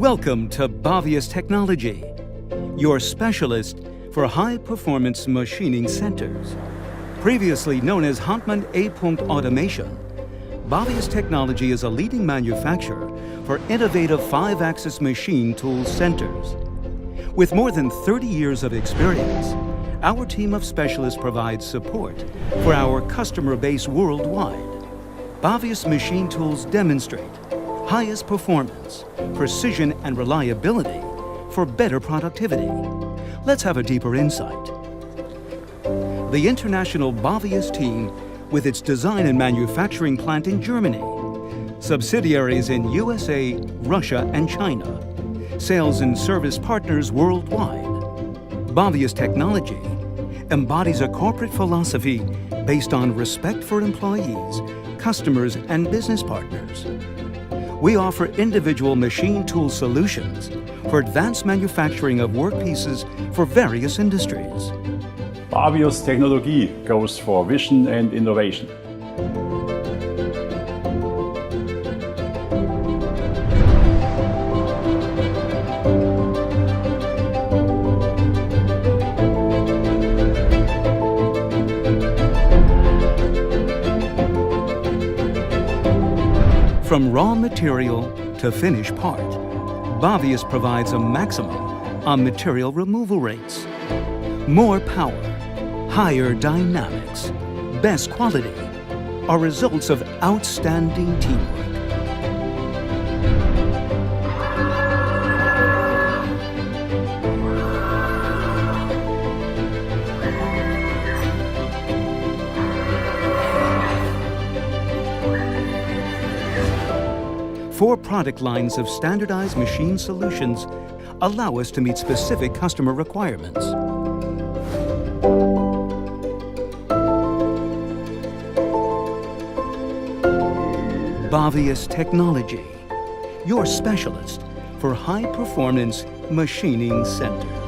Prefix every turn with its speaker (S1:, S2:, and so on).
S1: Welcome to bavius Technology, your specialist for high-performance machining centers. Previously known as Hartmann A-Punkt Automation, bavius Technology is a leading manufacturer for innovative 5-axis machine tool centers. With more than 30 years of experience, our team of specialists provides support for our customer base worldwide. bavius machine tools demonstrate highest performance, precision, and reliability for better productivity. Let's have a deeper insight. The international bavius team, with its design and manufacturing plant in Germany, subsidiaries in USA, Russia, and China, sales and service partners worldwide. bavius Technology embodies a corporate philosophy based on respect for employees, customers, and business partners. We offer individual machine tool solutions for advanced manufacturing of workpieces for various industries.
S2: bavius Technologie goes for vision and innovation.
S1: From raw material to finished part, bavius provides a maximum on material removal rates. More power, higher dynamics, best quality are results of outstanding teamwork. Four product lines of standardized machine solutions allow us to meet specific customer requirements. bavius Technology, your specialist for high-performance machining centers.